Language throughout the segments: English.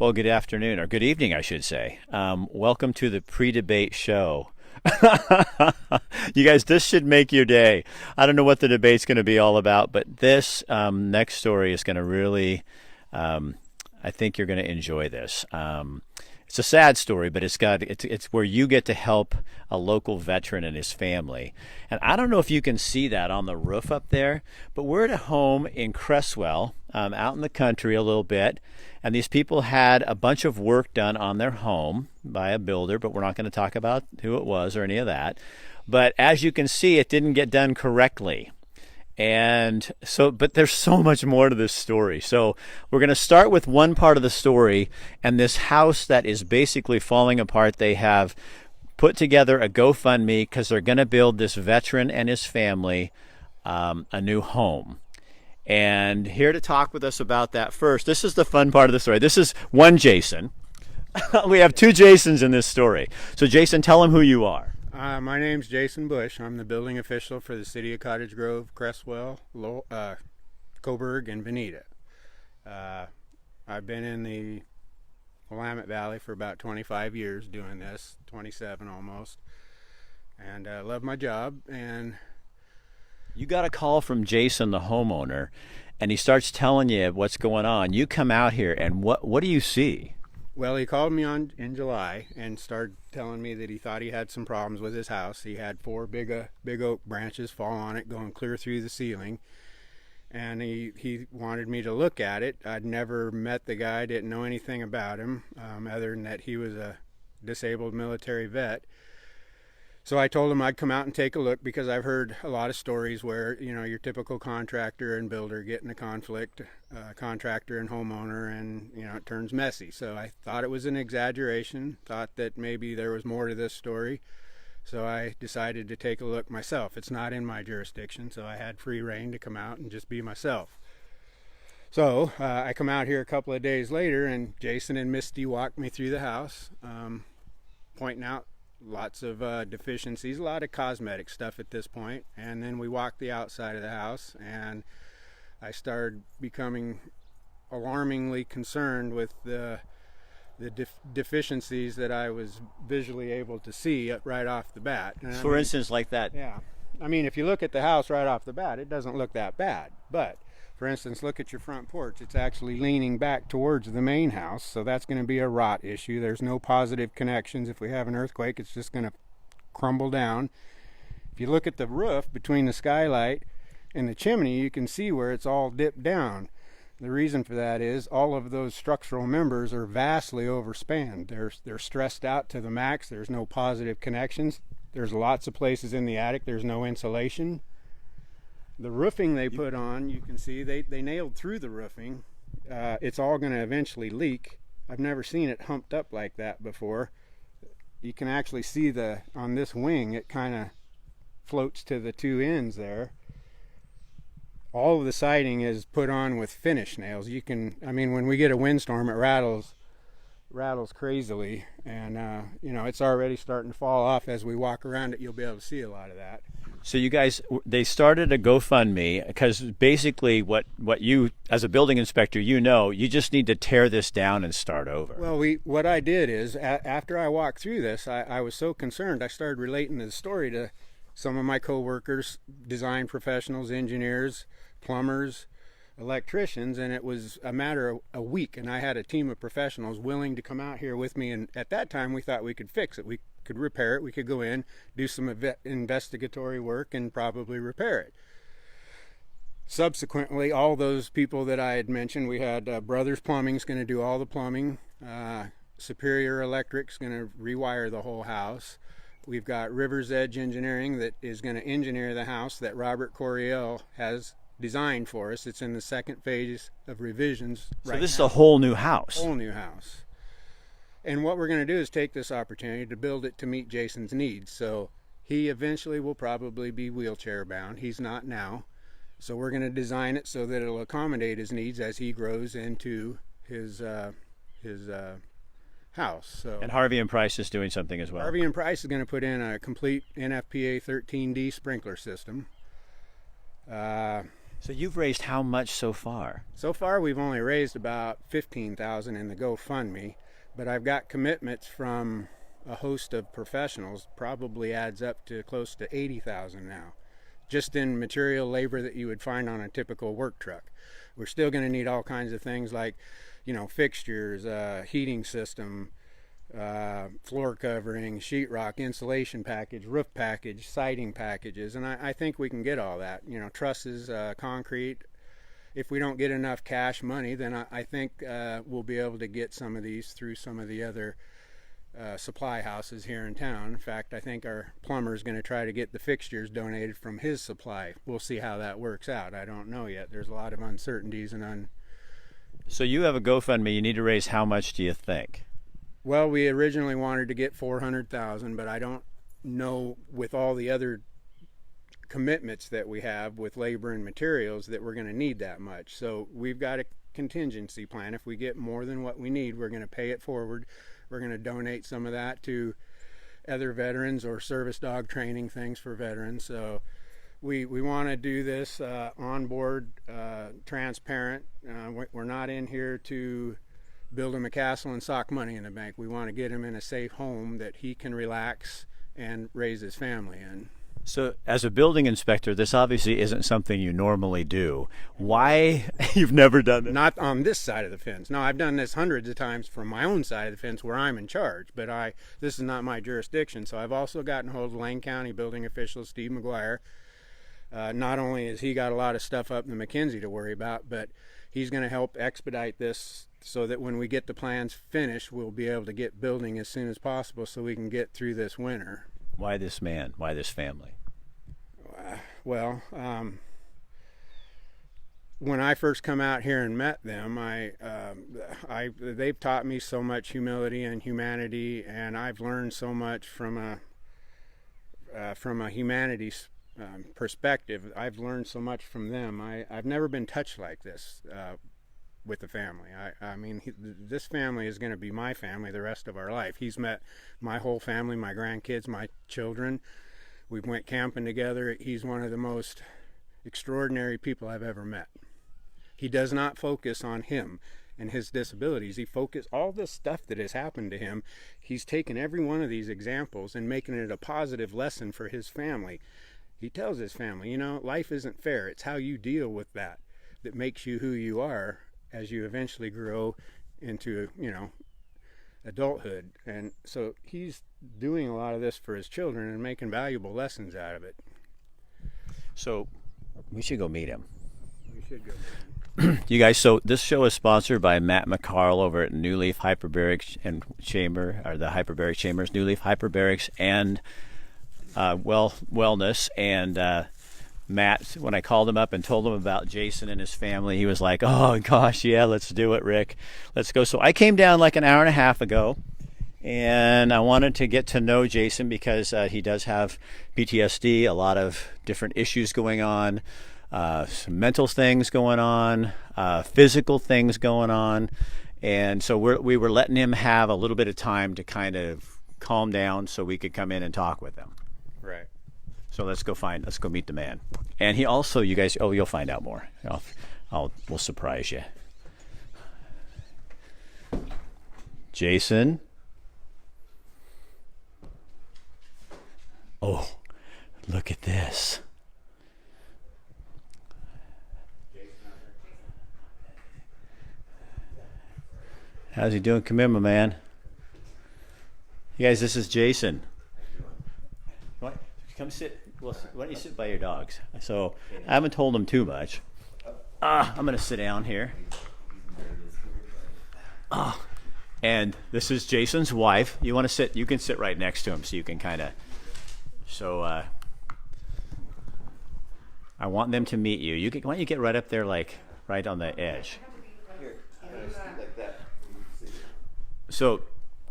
Well, good afternoon, or good evening, I should say. Welcome to the pre-debate show. You guys, this should make your day. I don't know what the debate's going to be all about, but this next story is going to really, I think you're going to enjoy this. It's a sad story, but it's where you get to help a local veteran and his family. And I don't know if you can see that on the roof up there, but we're at a home in Cresswell, out in the country a little bit. And these people had a bunch of work done on their home by a builder, but we're not going to talk about who it was or any of that. But as you can see, it didn't get done correctly. And so, but there's so much more to this story. So we're going to start with one part of the story, and this house that is basically falling apart. They have put together a GoFundMe because they're going to build this veteran and his family a new home. And here to talk with us about that first, this is the fun part of the story. This is one Jayson. We have two Jaysons in this story. So Jayson, tell them who you are. My name's Jayson Bush. I'm the building official for the City of Cottage Grove, Cresswell, Coburg, and Veneta. I've been in the Willamette Valley for about 25 years doing this, 27 almost, and I love my job. And you got a call from Jayson, the homeowner, and he starts telling you what's going on. You come out here, and what do you see? Well, he called me in July and started telling me that he thought he had some problems with his house. He had four big oak branches fall on it, going clear through the ceiling. And he wanted me to look at it. I'd never met the guy, didn't know anything about him, other than that he was a disabled military vet. So I told him I'd come out and take a look, because I've heard a lot of stories where, you know, your typical contractor and builder get in a conflict, contractor and homeowner, and, you know, it turns messy. So I thought it was an exaggeration, thought that maybe there was more to this story. So I decided to take a look myself. It's not in my jurisdiction, so I had free reign to come out and just be myself. So I come out here a couple of days later, and Jayson and Misty walked me through the house, pointing out lots of deficiencies, a lot of cosmetic stuff at this point. And then we walked the outside of the house, and I started becoming alarmingly concerned with the deficiencies that I was visually able to see right off the bat. And for instance, like that. Yeah. I mean, if you look at the house right off the bat, it doesn't look that bad. But for instance, look at your front porch. It's actually leaning back towards the main house, so that's going to be a rot issue. There's no positive connections. If we have an earthquake, it's just going to crumble down. If you look at the roof between the skylight and the chimney, you can see where it's all dipped down. The reason for that is all of those structural members are vastly overspanned. They're stressed out to the max. There's no positive connections. There's lots of places in the attic there's no insulation. The roofing they put on, you can see they nailed through the roofing. It's all going to eventually leak. I've never seen it humped up like that before. You can actually see on this wing, it kind of floats to the two ends there. All of the siding is put on with finish nails. I mean, when we get a windstorm, it rattles crazily, and you know, it's already starting to fall off. As we walk around it, you'll be able to see a lot of that. So you guys, they started a GoFundMe because basically what you, as a building inspector, you just need to tear this down and start over. Well, what I did is, after I walked through this, I was so concerned, I started relating the story to some of my co-workers, design professionals, engineers, plumbers, electricians, and it was a matter of a week, and I had a team of professionals willing to come out here with me. And at that time, we thought we could fix it. We could repair it. We could go in, do some investigatory work, and probably repair it. Subsequently, all those people that I had mentioned, we had Brothers Plumbing's going to do all the plumbing. Superior Electric's going to rewire the whole house. We've got River's Edge Engineering that is going to engineer the house that Robert Coryell has designed for us. It's in the second phase of revisions right now. So this is a whole new house. Whole new house. And what we're going to do is take this opportunity to build it to meet Jayson's needs. So he eventually will probably be wheelchair bound. He's not now. So we're going to design it so that it'll accommodate his needs as he grows into his house. So, and Harvey and Price is doing something as well. Harvey and Price is going to put in a complete NFPA 13D sprinkler system. So you've raised how much so far? So far, we've only raised about 15,000 in the GoFundMe, but I've got commitments from a host of professionals. Probably adds up to close to 80,000 now, just in material labor that you would find on a typical work truck. We're still going to need all kinds of things like, fixtures, heating system, floor covering, sheetrock, insulation package, roof package, siding packages, and I think we can get all that. Trusses, concrete. If we don't get enough cash money, then I think we'll be able to get some of these through some of the other supply houses here in town. In fact, I think our plumber is going to try to get the fixtures donated from his supply. We'll see how that works out. I don't know yet. There's a lot of uncertainties and So you have a GoFundMe. You need to raise how much do you think? Well, we originally wanted to get 400,000, but I don't know with all the other commitments that we have with labor and materials that we're going to need that much. So we've got a contingency plan. If we get more than what we need, we're going to pay it forward. We're going to donate some of that to other veterans or service dog training things for veterans. So we want to do this on board, transparent. We're not in here to build him a castle and sock money in the bank. We want to get him in a safe home that he can relax and raise his family in. So as a building inspector, this obviously isn't something you normally do. Why you've never done it? Not on this side of the fence. No, I've done this hundreds of times from my own side of the fence where I'm in charge, but this is not my jurisdiction. So I've also gotten hold of Lane County building official Steve McGuire. Not only has he got a lot of stuff up in the McKenzie to worry about, but he's going to help expedite this so that when we get the plans finished, we'll be able to get building as soon as possible so we can get through this winter. Why this man? Why this family? Well, when I first come out here and met them, they've taught me so much humility and humanity, and I've learned so much from a humanities perspective. I've learned so much from them. I've never been touched like this with the family. I mean, this family is going to be my family the rest of our life. He's met my whole family, my grandkids, my children. We went camping together. He's one of the most extraordinary people I've ever met. He does not focus on him and his disabilities. He focuses all this stuff that has happened to him. He's taken every one of these examples and making it a positive lesson for his family. He tells his family, life isn't fair. It's how you deal with that makes you who you are as you eventually grow into, adulthood. And so he's doing a lot of this for his children and making valuable lessons out of it. So we should go meet him. We should go meet him. You guys, so this show is sponsored by Matt McCarl over at New Leaf Hyperbaric and Chamber, or the Hyperbaric Chambers, New Leaf Hyperbarics and Wellness. And Matt, when I called him up and told him about Jayson and his family, he was like, oh gosh, yeah, let's do it, Rick. Let's go. So I came down like an hour and a half ago, and I wanted to get to know Jayson because he does have PTSD, a lot of different issues going on, some mental things going on, physical things going on. And so we were letting him have a little bit of time to kind of calm down so we could come in and talk with him. Right. So let's go meet the man. And he also, you guys, you'll find out more. We'll surprise you. Jayson. Oh, look at this. How's he doing? Come here, my man. You guys, this is Jayson. Come sit. Well, why don't you sit by your dogs? So I haven't told him too much. I'm going to sit down here. And this is Jayson's wife. You want to sit? You can sit right next to him, so you can kind of. So I want them to meet you. Why don't you get right up there, like right on the edge? Here, like that. So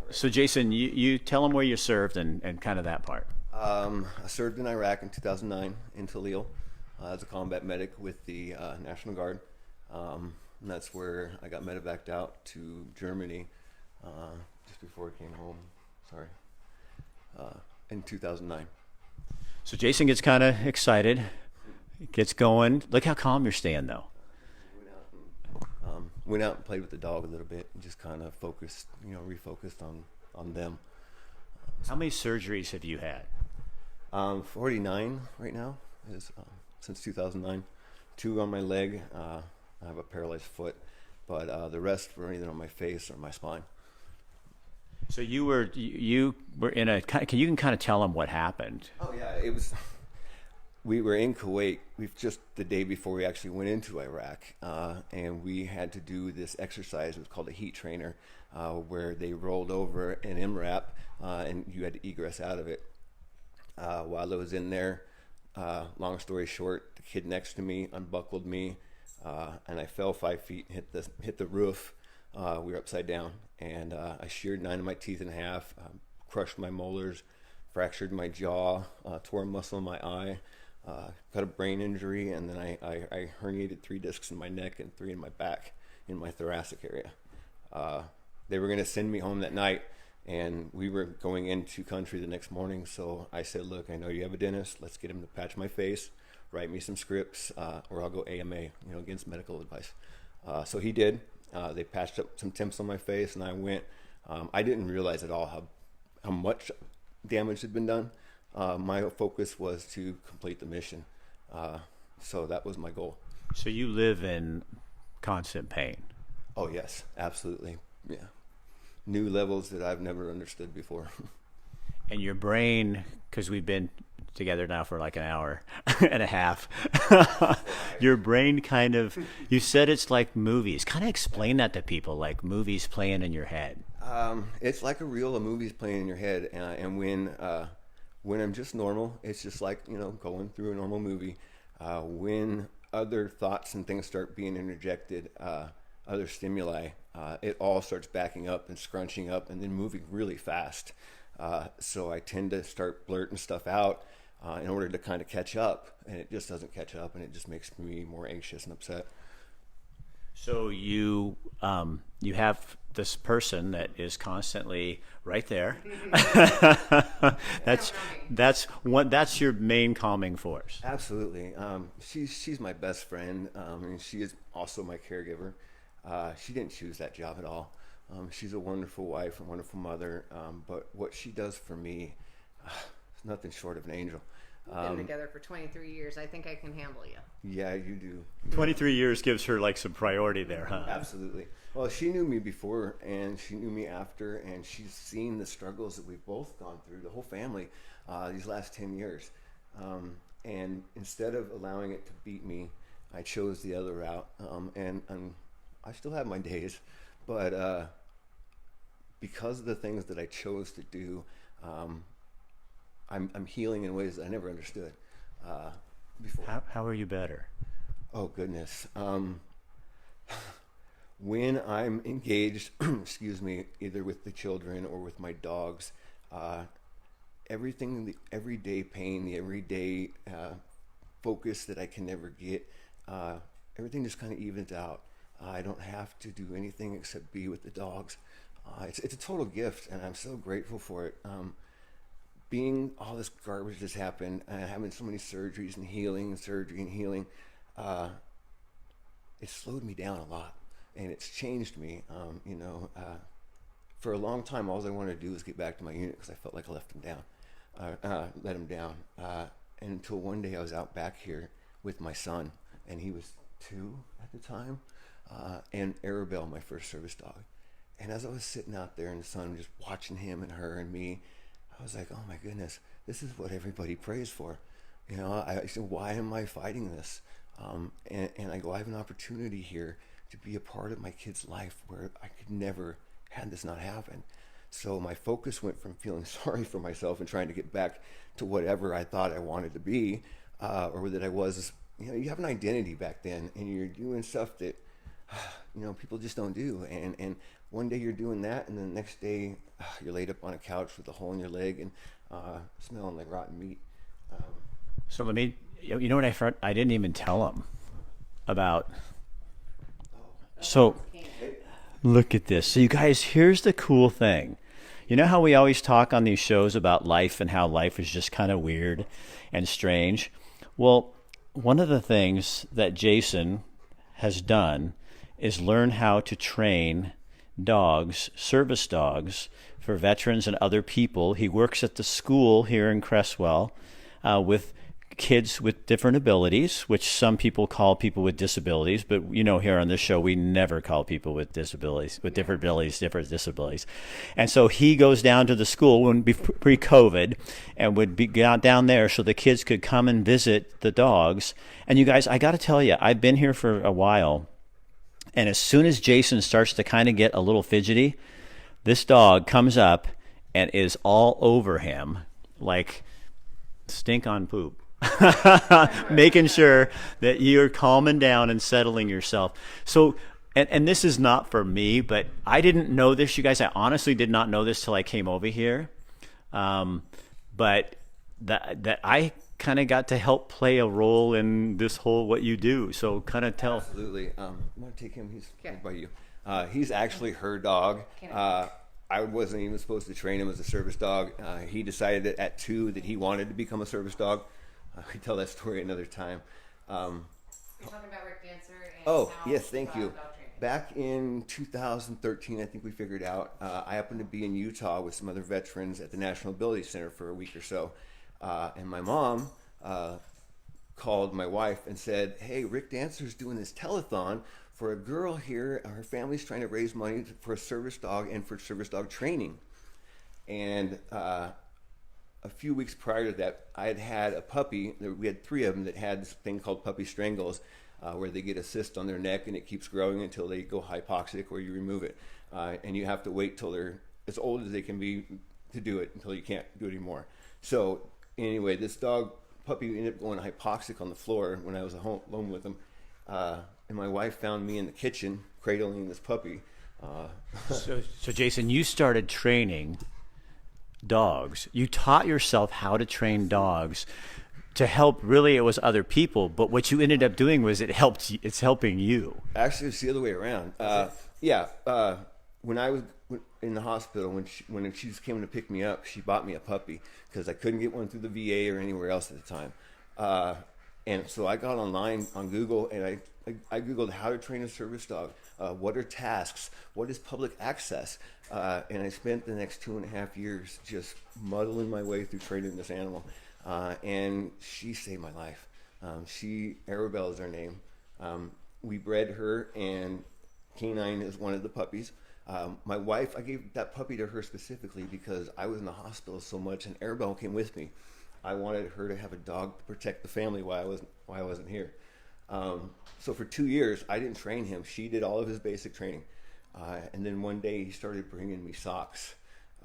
Jayson, you tell them where you served and kind of that part. I served in Iraq in 2009 in Talil as a combat medic with the National Guard. And that's where I got medevaced out to Germany just before I came home. In 2009. So Jayson gets kind of excited. Gets going. Look how calm you're staying, though. Went out and played with the dog a little bit and just kind of focused, refocused on them. How many surgeries have you had? 49 right now is since 2009. 2 on my leg. I have a paralyzed foot, but the rest were either on my face or my spine. So you were in a. You can kind of tell them what happened. Oh yeah, it was. We were in Kuwait. We've just the day before we actually went into Iraq, and we had to do this exercise. It was called a heat trainer, where they rolled over an MRAP, and you had to egress out of it. While I was in there, long story short, the kid next to me unbuckled me, and I fell 5 feet and hit the roof. We were upside down, and I sheared 9 of my teeth in half, crushed my molars, fractured my jaw, tore a muscle in my eye, got a brain injury, and then I herniated 3 discs in my neck and 3 in my back, in my thoracic area. They were going to send me home that night, and we were going into country the next morning. So I said, look, I know you have a dentist. Let's get him to patch my face, write me some scripts, or I'll go AMA, against medical advice. So he did. They patched up some temps on my face, and I went. I didn't realize at all how much damage had been done. My focus was to complete the mission. So that was my goal. So you live in constant pain. Oh yes, absolutely. Yeah. New levels that I've never understood before. And your brain, because we've been together now for like an hour and a half, your brain kind of, you said it's like movies. Kind of explain that to people, like movies playing in your head. It's like a reel of movies playing in your head. And when I'm just normal, it's just like, going through a normal movie. When other thoughts and things start being interjected, other stimuli, it all starts backing up and scrunching up and then moving really fast. So I tend to start blurting stuff out in order to kind of catch up, and it just doesn't catch up, and it just makes me more anxious and upset. So you have this person that is constantly right there. That's your main calming force. Absolutely. She's my best friend, and she is also my caregiver. She didn't choose that job at all. She's a wonderful wife, a wonderful mother, but what she does for me is nothing short of an angel. We've been together for 23 years. I think I can handle you. Yeah, you do. 23 years gives her like some priority there, huh? Absolutely. Well, she knew me before, and she knew me after, and she's seen the struggles that we've both gone through, the whole family, these last 10 years. And instead of allowing it to beat me, I chose the other route, and I still have my days, but because of the things that I chose to do, I'm healing in ways that I never understood before. How are you better? Oh goodness. When I'm engaged, excuse me, either with the children or with my dogs, everything, the everyday pain, the everyday focus that I can never get, everything just kind of evens out. I don't have to do anything except be with the dogs. It's a total gift, and I'm so grateful for it. Being all this garbage that's happened, having so many surgeries and healing, surgery and healing, it slowed me down a lot, and it's changed me. For a long time, all I wanted to do was get back to my unit because I felt like I let him down. And until one day I was out back here with my son, and he was 2 at the time, and Arabelle, my first service dog. And as I was sitting out there in the sun, just watching him and her and me, I was like, oh my goodness, this is what everybody prays for. I said, why am I fighting this? And I go, I have an opportunity here to be a part of my kid's life where I could never had this not happen. So my focus went from feeling sorry for myself and trying to get back to whatever I thought I wanted to be, or that I was. You have an identity back then, and you're doing stuff that people just don't do. And one day you're doing that, and then the next day you're laid up on a couch with a hole in your leg and smelling like rotten meat. So let me, what I didn't even tell him about. So look at this. So you guys, here's the cool thing. You know how we always talk on these shows about life and how life is just kind of weird and strange? Well, one of the things that Jayson has done is learn how to train dogs, service dogs, for veterans and other people. He works at the school here in Cresswell with kids with different abilities, which some people call people with disabilities, but here on this show, we never call people with disabilities, with different abilities, different disabilities. And so he goes down to the school when pre-COVID and would be down there so the kids could come and visit the dogs. And you guys, I got to tell you, I've been here for a while, and as soon as Jayson starts to kind of get a little fidgety, this dog comes up and is all over him like stink on poop. Making sure that you're calming down and settling yourself. So, and this is not for me, but I didn't know this, you guys. I honestly did not know this till I came over here. But that I kind of got to help play a role in this whole what you do. So kind of tell. Absolutely. I'm going to take him. He's Okay. by you. He's actually her dog. I wasn't even supposed to train him as a service dog. He decided that at 2 that he wanted to become a service dog. I could tell that story another time. You're talking about Rick Dancer and Oh, how yes, thank you. dog training. Back in 2013, I think we figured out, I happened to be in Utah with some other veterans at the National Ability Center for a week or so. And my mom called my wife and said, hey, Rick Dancer's doing this telethon for a girl here. Her family's trying to raise money for a service dog and for service dog training. And a few weeks prior to that, I had had a puppy. We had 3 of them that had this thing called puppy strangles, where they get a cyst on their neck and it keeps growing until they go hypoxic or you remove it. And you have to wait till they're as old as they can be to do it until you can't do it anymore. So anyway, this puppy ended up going hypoxic on the floor when I was alone with him. And my wife found me in the kitchen cradling this puppy. So Jayson, you started training dogs. You taught yourself how to train dogs to help. Really, it was other people, but what you ended up doing was it's helping you. Actually, it's the other way around. When I was in the hospital, when she just came to pick me up, she bought me a puppy because I couldn't get one through the VA or anywhere else at the time. And so I got online on Google and I Googled how to train a service dog. What are tasks? What is public access? And I spent the next 2.5 years just muddling my way through training this animal. And she saved my life. Arabelle is her name. We bred her, and Canine is one of the puppies. My wife, I gave that puppy to her specifically because I was in the hospital so much, and Arabelle came with me. I wanted her to have a dog to protect the family while I wasn't here. So for 2 years, I didn't train him. She did all of his basic training. And then one day he started bringing me socks.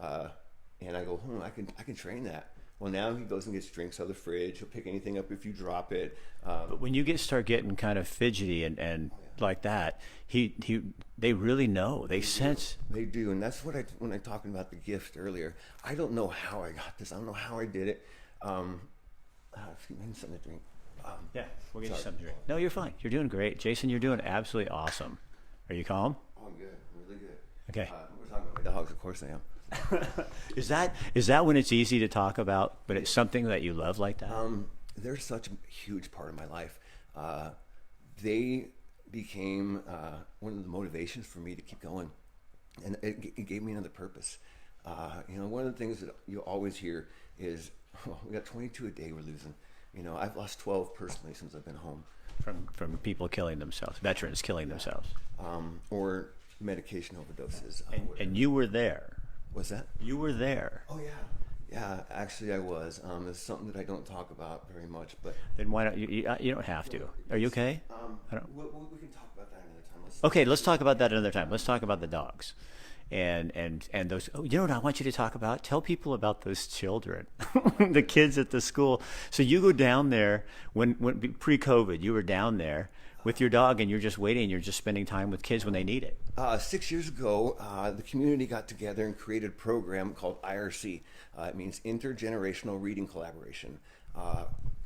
And I go, I can train that. Well, now he goes and gets drinks out of the fridge. He'll pick anything up if you drop it. But when you start getting kind of fidgety and like that, they really know. They sense. They do, and that's when I talking about the gift earlier. I don't know how I got this. I don't know how I did it. If you need something to drink. Yeah, we'll get you something to drink. No, you're fine. You're doing great, Jayson. You're doing absolutely awesome. Are you calm? Oh, I'm good. I'm really good. Okay. We're talking about my dogs. Of course I am. Is that when it's easy to talk about, but it's something that you love like that? They're such a huge part of my life. They became one of the motivations for me to keep going, and it gave me another purpose. One of the things that you always hear is, we got 22 a day we're losing. I've lost 12 personally since I've been home. From people killing themselves, veterans killing themselves. Or medication overdoses. And you were there. What's that? You were there. Oh, yeah. Yeah, actually I was. It's something that I don't talk about very much, but... Then why don't you don't have to. Are you okay? We can talk about that another time. Okay, let's talk about that another time. Let's talk about the dogs. And those, you know what I want you to talk about? Tell people about those children, the kids at the school. So you go down there when pre-COVID, you were down there with your dog and you're just waiting. You're just spending time with kids when they need it. 6 years ago, the community got together and created a program called IRC. It means Intergenerational Reading Collaboration.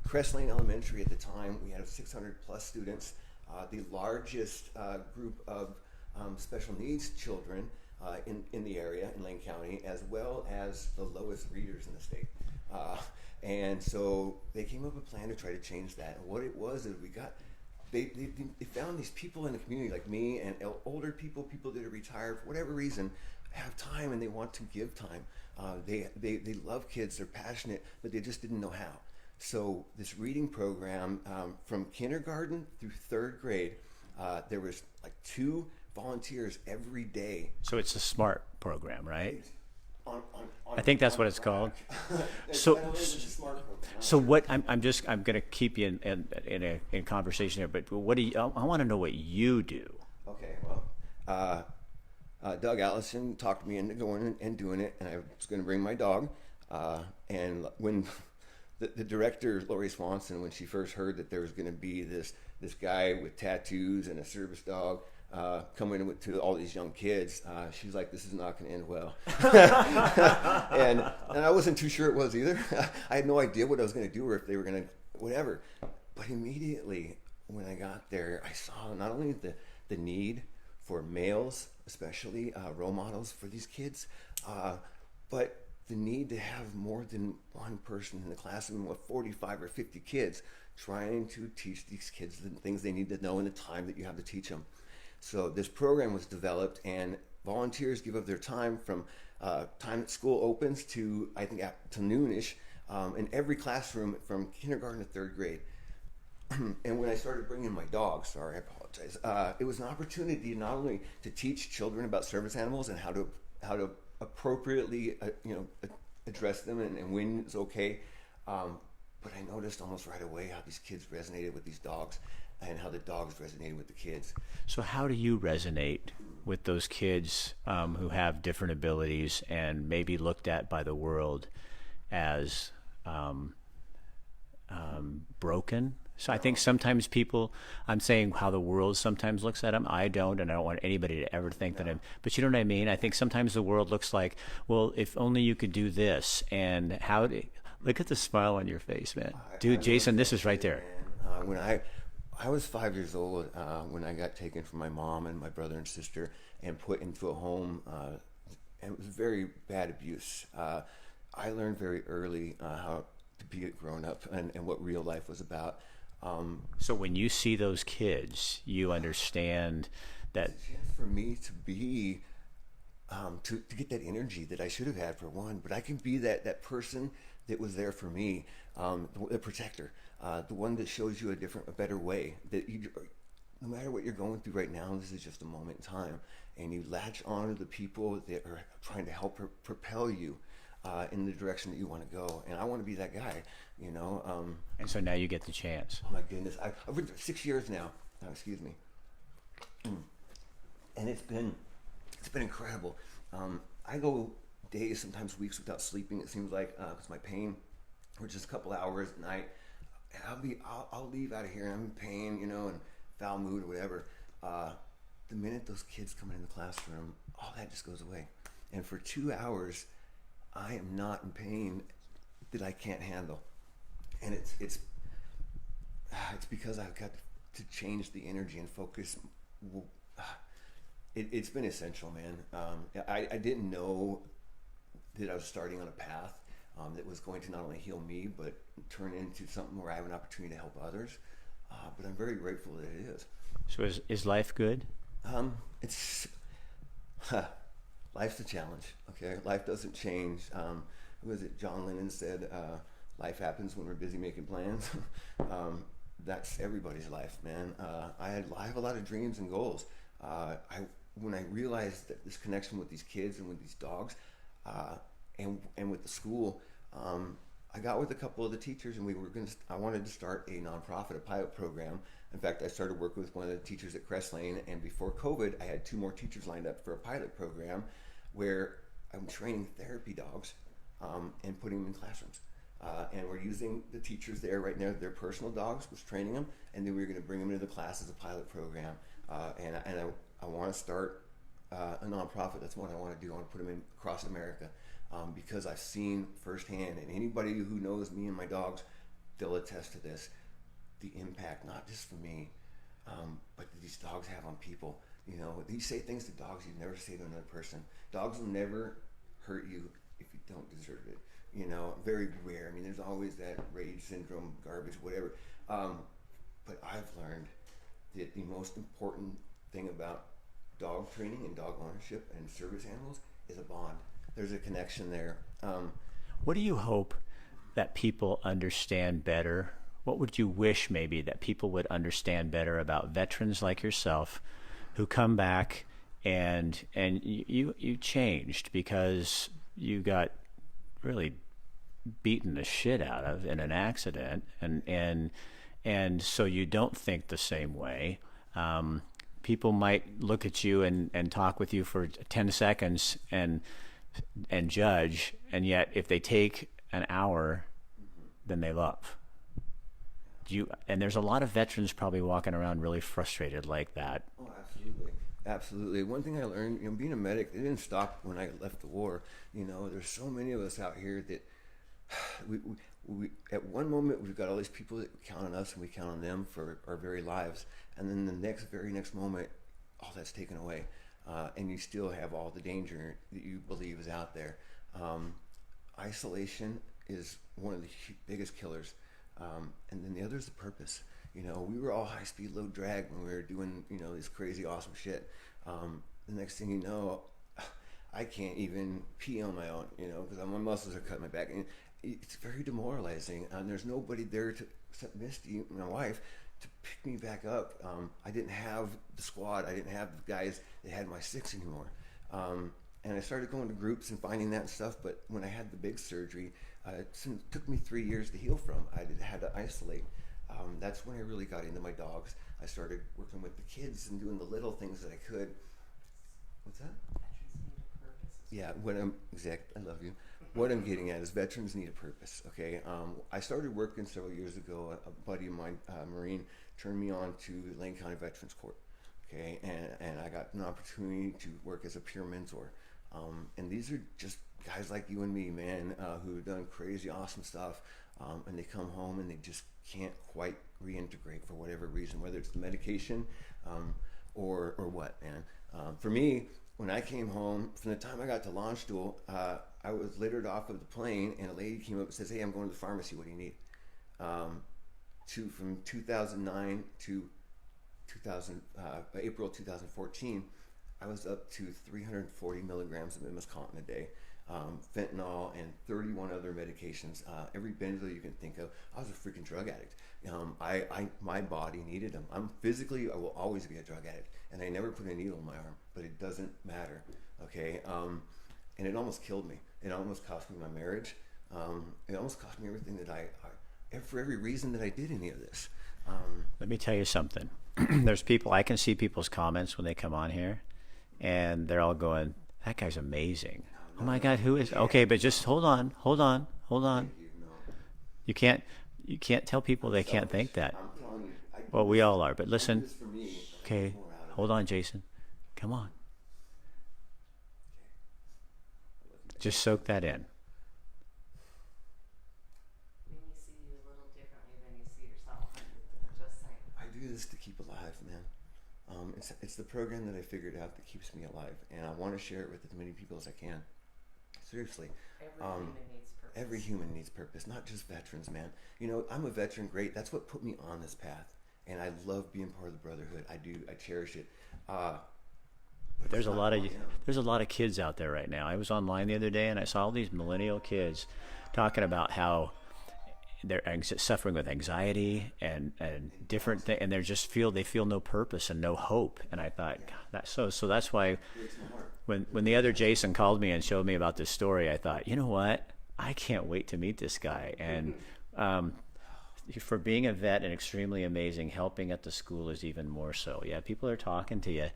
Crest Lane Elementary at the time, we had 600 plus students, the largest group of special needs children in the area in Lane County, as well as the lowest readers in the state. And so they came up with a plan to try to change that. And what it was is they found these people in the community like me and older people, people that are retired for whatever reason, have time and they want to give time. They love kids, they're passionate, but they just didn't know how. So this reading program, from kindergarten through third grade, there was like 2 volunteers every day. So it's a SMART program, right? On I think that's what it's called. So, what I'm going to keep you in conversation here, but what do you? I want to know what you do. Okay, well, Doug Allison talked me into going and doing it, and I was going to bring my dog. And when the director, Lori Swanson, when she first heard that there was going to be this guy with tattoos and a service dog coming to all these young kids, she's like, this is not going to end well. and I wasn't too sure it was either. I had no idea what I was going to do or if they were going to whatever. But immediately when I got there, I saw not only the need for males, especially role models for these kids, but the need to have more than one person in the classroom with 45 or 50 kids trying to teach these kids the things they need to know in the time that you have to teach them. So this program was developed, and volunteers give up their time from time that school opens to, I think, to noonish, in every classroom from kindergarten to third grade. And when I started bringing my dog, sorry, I apologize, it was an opportunity not only to teach children about service animals and how to appropriately address them and when it's okay, but I noticed almost right away how these kids resonated with these dogs and how the dogs resonated with the kids. So how do you resonate with those kids who have different abilities and maybe looked at by the world as broken? So I think sometimes people, I'm saying how the world sometimes looks at them. I don't, and I don't want anybody to ever think that I'm, but you know what I mean? I think sometimes the world looks like, well, if only you could do this, and look at the smile on your face, man. Dude, Jayson, this is right there. When I was 5 years old, when I got taken from my mom and my brother and sister and put into a home, and it was very bad abuse. I learned very early how to be a grown-up and what real life was about. So when you see those kids, you understand that it's a chance for me to be to get that energy that I should have had for one, but I can be that person that was there for me, the protector, the one that shows you a better way. That no matter what you're going through right now, this is just a moment in time, and you latch on to the people that are trying to help propel you in the direction that you want to go. And I want to be that guy, you know. And so now you get the chance. Oh my goodness, I've been 6 years now. Excuse me. And it's been incredible. I go days, sometimes weeks without sleeping. It seems like because my pain, or just a couple hours at night. I'll leave out of here and I'm in pain, you know, and foul mood or whatever. The minute those kids come in the classroom, all that just goes away. And for 2 hours, I am not in pain that I can't handle. And it's because I've got to change the energy and focus. It's been essential, man. I didn't know that I was starting on a path that was going to not only heal me, but turn into something where I have an opportunity to help others. But I'm very grateful that it is. So is life good? It's life's a challenge. Okay, life doesn't change. Who was it? John Lennon said, "Life happens when we're busy making plans." That's everybody's life, man. I have a lot of dreams and goals. When I realized that this connection with these kids and with these dogs, and with the school, I got with a couple of the teachers, and I wanted to start a nonprofit, a pilot program. In fact, I started working with one of the teachers at Crest Lane, and before COVID, I had 2 more teachers lined up for a pilot program where I'm training therapy dogs and putting them in classrooms. And we're using the teachers there right now, their personal dogs, was training them, and then we were going to bring them into the class as a pilot program. And I want to start a nonprofit. That's what I want to do. I want to put them in across America. Because I've seen firsthand, and anybody who knows me and my dogs, they'll attest to this, the impact, not just for me, but that these dogs have on people. You know, you say things to dogs you'd never say to another person. Dogs will never hurt you if you don't deserve it. very rare. I mean, there's always that rage syndrome, garbage, whatever. But I've learned that the most important thing about dog training and dog ownership and service animals is a bond. There's a connection there. What do you hope that people understand better? What would you wish maybe that people would understand better about veterans like yourself who come back and you changed because you got really beaten the shit out of in an accident, and so you don't think the same way. People might look at you and talk with you for 10 seconds and judge, and yet if they take an hour, then they love. And there's a lot of veterans probably walking around really frustrated like that. Oh, absolutely. Absolutely. One thing I learned, being a medic, it didn't stop when I left the war. There's so many of us out here that we at one moment we've got all these people that count on us and we count on them for our very lives, and then the very next moment, all that's taken away, and you still have all the danger that you believe is out there. Isolation is one of the biggest killers, and then the other is the purpose. We were all high speed, low drag when we were doing, this crazy, awesome shit. The next thing you know, I can't even pee on my own, because my muscles are cutting my back. And it's very demoralizing. And there's nobody there except Misty, my wife, to pick me back up. I didn't have the squad. I didn't have the guys that had my six anymore. And I started going to groups and finding that stuff. But when I had the big surgery, it took me 3 years to heal from. I had to isolate. That's when I really got into my dogs. I started working with the kids and doing the little things that I could. What's that? Yeah, I love you. What I'm getting at is veterans need a purpose, okay? I started working several years ago. A buddy of mine, Marine, turned me on to Lane County Veterans Court, okay? And I got an opportunity to work as a peer mentor. And these are just guys like you and me, man, who have done crazy, awesome stuff. And they come home and they just can't quite reintegrate for whatever reason, whether it's the medication or what, man. For me, when I came home, from the time I got to launch duel, I was littered off of the plane, and a lady came up and says, "Hey, I'm going to the pharmacy. What do you need?" From 2009 to April 2014, I was up to 340 milligrams of Miscontin a day. Fentanyl and 31 other medications, every benzo you can think of. I was a freaking drug addict. My body needed them. I will always be a drug addict, and I never put a needle in my arm, but it doesn't matter, okay? And it almost killed me. It almost cost me my marriage. It almost cost me everything for every reason that I did any of this. Let me tell you something. There's people, I can see people's comments when they come on here, and they're all going, "That guy's amazing. Oh my God, who is?" Okay, but just hold on. You can't tell people they can't think that. Well, we all are, but listen. Okay, hold on, Jayson. Come on. Just soak that in. Maybe see you a little differently than you see yourself. Just saying. I do this to keep alive, man. It's the program that I figured out that keeps me alive, and I want to share it with as many people as I can. Seriously. Every human needs purpose, not just veterans, man. I'm a veteran, great. That's what put me on this path, and I love being part of the brotherhood. I do. I cherish it. But there's a lot of kids out there right now. I was online the other day, and I saw all these millennial kids talking about how they're suffering with anxiety and different things, and they feel no purpose and no hope. And I thought, God, so that's why when the other Jayson called me and showed me about this story, I thought, you know what? I can't wait to meet this guy. And for being a vet and extremely amazing, helping at the school is even more so. Yeah, people are talking to you,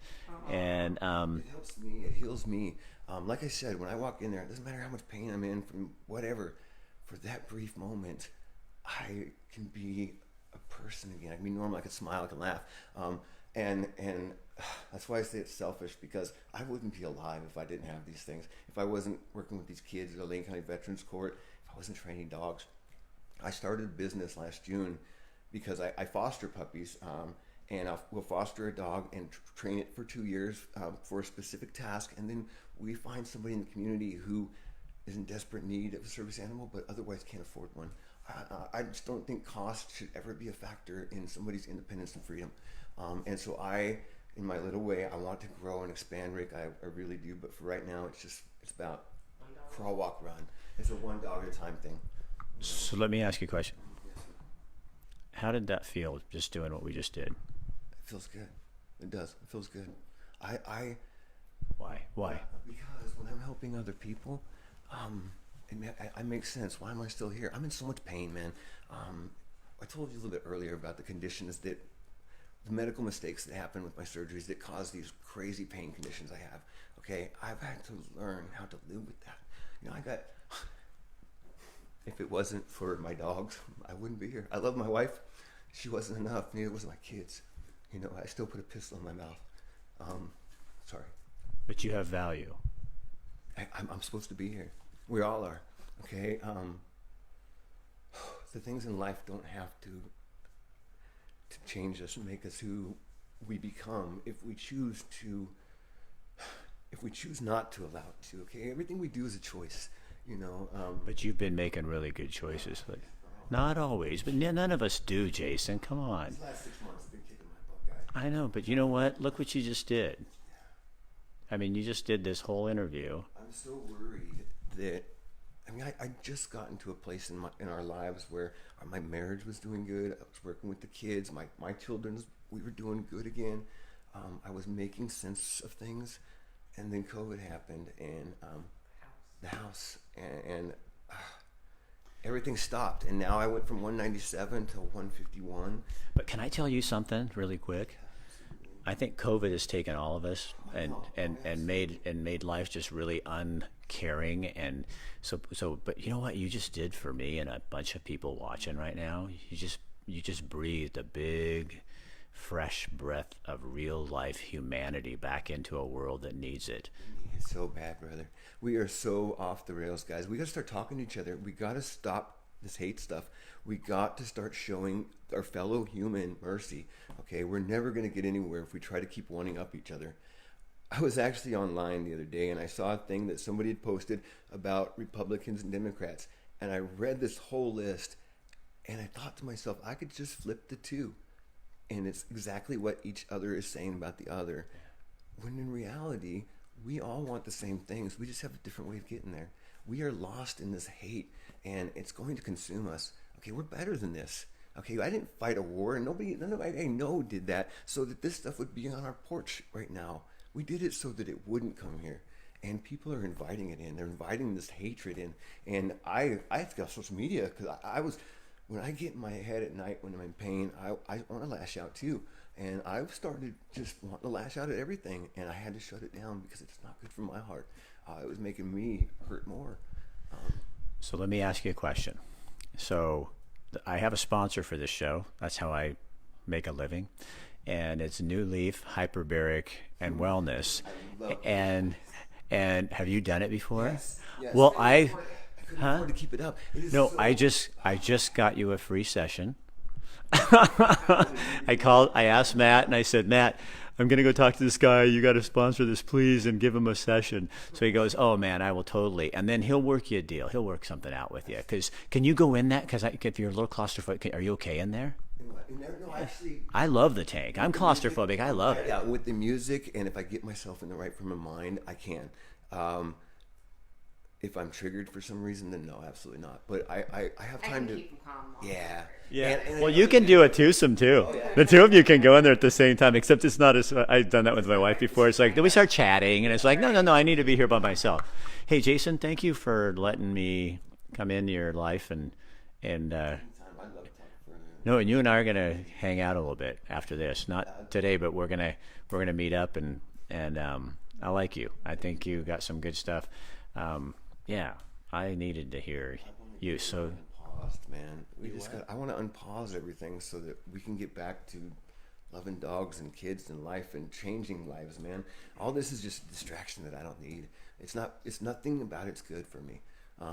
and it helps me. It heals me. Like I said, when I walk in there, it doesn't matter how much pain I'm in from whatever. For that brief moment, I can be a person again. I can be normal. I can smile. I can laugh. And that's why I say it's selfish, because I wouldn't be alive if I didn't have these things. If I wasn't working with these kids at the Lane County Veterans Court, if I wasn't training dogs. I started a business last June because I foster puppies, and we'll foster a dog and train it for 2 years for a specific task, and then we find somebody in the community who is in desperate need of a service animal, but otherwise can't afford one. I just don't think cost should ever be a factor in somebody's independence and freedom. And so in my little way, I want to grow and expand, Rick. I really do. But for right now, it's about crawl, walk, run. It's a one dog at a time thing. So let me ask you a question. How did that feel, just doing what we just did? It feels good. It does. It feels good. Why? Because when I'm helping other people, it makes sense. Why am I still here? I'm in so much pain, man. I told you a little bit earlier about the conditions the medical mistakes that happen with my surgeries that cause these crazy pain conditions I have. Okay, I've had to learn how to live with that. If it wasn't for my dogs, I wouldn't be here. I love my wife. She wasn't enough. Neither was my kids. I still put a pistol in my mouth. Sorry. But you have value. I'm supposed to be here. We all are. Okay. The things in life don't have to change us and make us who we become if we choose not to allow it to. Okay. Everything we do is a choice. But you've been making really good choices. But not always, but none of us do, Jayson. Come on. These last 6 months have been kicking my butt, guys. I know, but you know what? Look what you just did. I mean, you just did this whole interview. I'm so worried that I just got into a place in our lives where my marriage was doing good. I was working with the kids. My children, we were doing good again. I was making sense of things, and then COVID happened, and the house, and everything stopped. And now I went from 197 to 151. But can I tell you something really quick? I think COVID has taken all of us and made life just really uncaring, and so but you know what you just did for me and a bunch of people watching right now? You just breathed a big fresh breath of real life humanity back into a world that needs it. It's so bad, brother. We are so off the rails, guys. We got to start talking to each other. We got to stop this hate stuff. We got to start showing our fellow human mercy. Okay, we're never going to get anywhere if we try to keep one up each other. I was actually online the other day, and I saw a thing that somebody had posted about Republicans and Democrats, and I read this whole list, and I thought to myself, I could just flip the two, and it's exactly what each other is saying about the other. When in reality, we all want the same things. We just have a different way of getting there. We are lost in this hate, and it's going to consume us. Okay, we're better than this. Okay, I didn't fight a war, and none of I know did that so that this stuff would be on our porch right now. We did it so that it wouldn't come here, and people are inviting it in. They're inviting this hatred in, and I got social media because when I get in my head at night when I'm in pain, I want to lash out too, and I've started just wanting to lash out at everything, and I had to shut it down because it's not good for my heart. It was making me hurt more. So let me ask you a question. So I have a sponsor for this show. That's how I make a living. And it's New Leaf, Hyperbaric, and Wellness. And have you done it before? Yes. Well, I couldn't afford to keep it up. No, I just got you a free session. I asked Matt, and I said, Matt, I'm going to go talk to this guy. You got to sponsor this, please, and give him a session. So he goes, oh, man, I will totally. And then he'll work you a deal. He'll work something out with you. Because can you go in that? Because if you're a little claustrophobic, are you okay in there? No, actually, I love the tank. I'm claustrophobic. I love it. Yeah, with the music, and if I get myself in the right frame of mind, I can. If I'm triggered for some reason, then no, absolutely not. But I have time to. Keep them calm. Yeah. Yeah. Well, you can do a twosome too. Oh, yeah. The two of you can go in there at the same time, except it's not as. I've done that with my wife before. It's like, then we start chatting, and it's like, no, I need to be here by myself. Hey, Jayson, thank you for letting me come into your life and. No, and you and I are gonna hang out a little bit after this. Not today, but we're gonna meet up and I like you. I think you got some good stuff. Yeah, I needed to hear you. So, unpaused, man. I want to unpause everything so that we can get back to loving dogs and kids and life and changing lives, man. All this is just a distraction that I don't need. It's nothing about it's good for me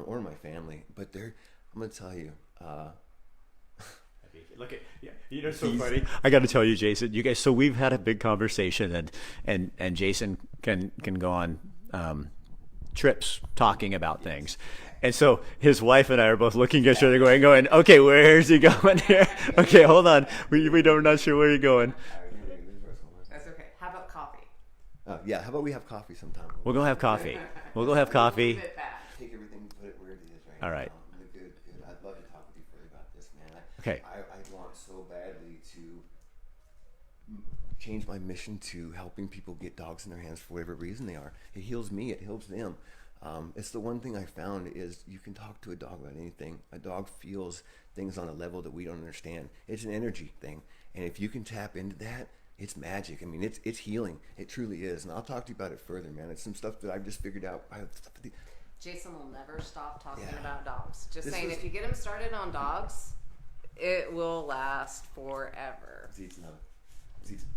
or my family. But I'm gonna tell you. Look at so funny. I got to tell you, Jayson. You guys. So we've had a big conversation, and Jayson can go on trips talking about things. And so his wife and I are both looking at each other going, okay, where's he going here? Okay, hold on. We're not sure where you're going. That's okay. How about coffee? Yeah, how about we have coffee sometime? We'll go have coffee. We'll go have coffee. Take everything and put it where it is right All right. now. Good. I'd love to talk with you further about this, man. Okay. I want so badly to change my mission to helping people get dogs in their hands for whatever reason they are. It heals me. It heals them. It's the one thing I found is you can talk to a dog about anything. A dog feels things on a level that we don't understand. It's an energy thing. And if you can tap into that, it's magic. I mean, it's healing. It truly is. And I'll talk to you about it further, man. It's some stuff that I've just figured out. Jayson will never stop talking Yeah. about dogs. Just This saying, was- if you get him started on dogs, it will last forever.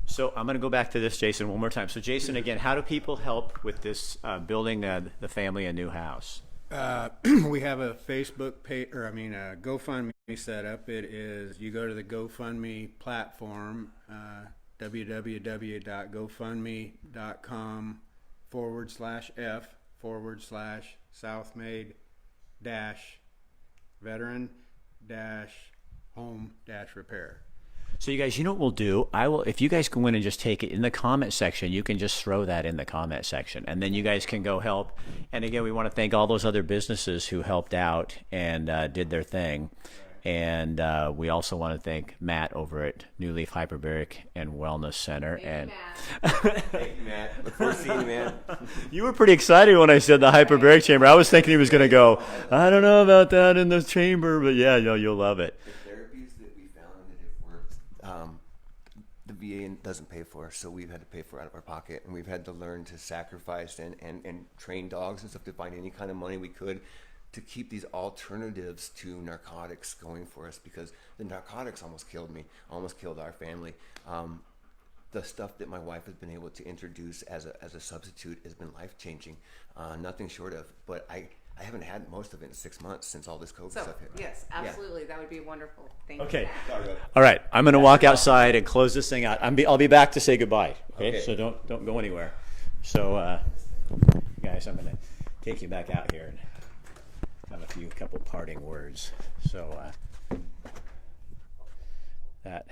So I'm going to go back to this, Jayson, one more time. So Jayson, again, how do people help with this building the family a new house? We have a Facebook page, a GoFundMe set up. It is, you go to the GoFundMe platform, www.gofundme.com/F/veteran-home-repair. So you guys, you know what we'll do? If you guys go in and just take it in the comment section, you can just throw that in the comment section, and then you guys can go help. And again, we want to thank all those other businesses who helped out and did their thing. And we also want to thank Matt over at New Leaf Hyperbaric and Wellness Center. Thank Thank you, Matt. Look forward to seeing you, man. You were pretty excited when I said the hyperbaric chamber. I was thinking he was going to go, I don't know about that in the chamber, but yeah, you'll love it. The therapies that we found that have worked, the VA doesn't pay for, so we've had to pay for out of our pocket, and we've had to learn to sacrifice and train dogs and stuff to find any kind of money we could to keep these alternatives to narcotics going for us, because the narcotics almost killed me, almost killed our family. The stuff that my wife has been able to introduce as a substitute has been life-changing, nothing short of. But I haven't had most of it in 6 months since all this COVID So, stuff hit. yes, absolutely. That would be wonderful. Thank Okay. you, Matt. All right, I'm going to walk outside and close this thing out. I'll be back to say goodbye. Okay, Okay. so don't go anywhere. So, guys, I'm going to take you back out here and have a couple parting words. So that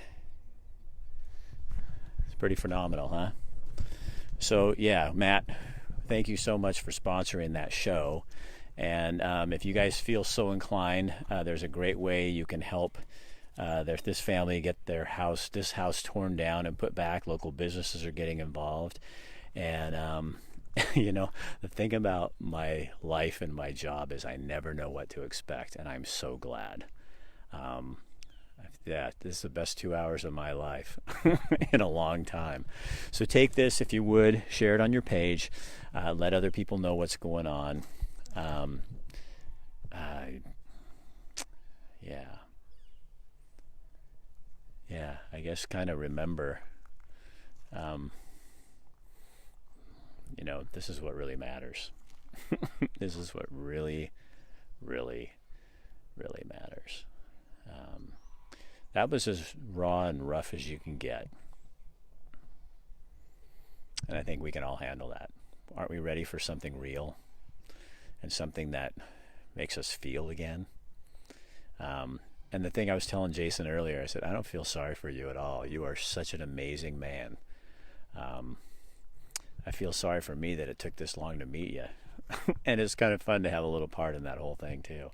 it's pretty phenomenal, huh? So yeah, Matt, thank you so much for sponsoring that show. And if you guys feel so inclined, there's a great way you can help this family get this house torn down and put back. Local businesses are getting involved. And the thing about my life and my job is I never know what to expect, and I'm so glad. This is the best 2 hours of my life in a long time. So take this, if you would, share it on your page, let other people know what's going on. I guess kind of remember, this is what really matters. This is what really, really, really matters. That was as raw and rough as you can get. And I think we can all handle that. Aren't we ready for something real and something that makes us feel again? And the thing I was telling Jayson earlier, I said, I don't feel sorry for you at all. You are such an amazing man. I feel sorry for me that it took this long to meet you. And it's kind of fun to have a little part in that whole thing too.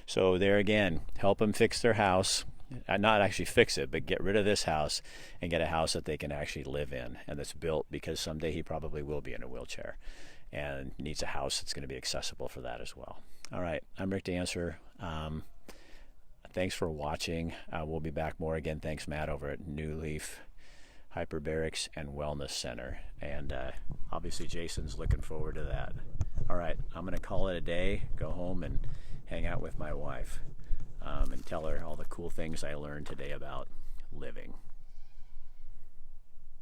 So there again, help them fix their house. Not actually fix it, but get rid of this house and get a house that they can actually live in and that's built, because someday he probably will be in a wheelchair and needs a house that's going to be accessible for that as well. All right, I'm Rick Dancer. Thanks for watching. We'll be back more again. Thanks, Matt, over at New Leaf Hyperbarics and Wellness Center. And obviously Jayson's looking forward to that. All right, I'm going to call it a day, go home and hang out with my wife and tell her all the cool things I learned today about living.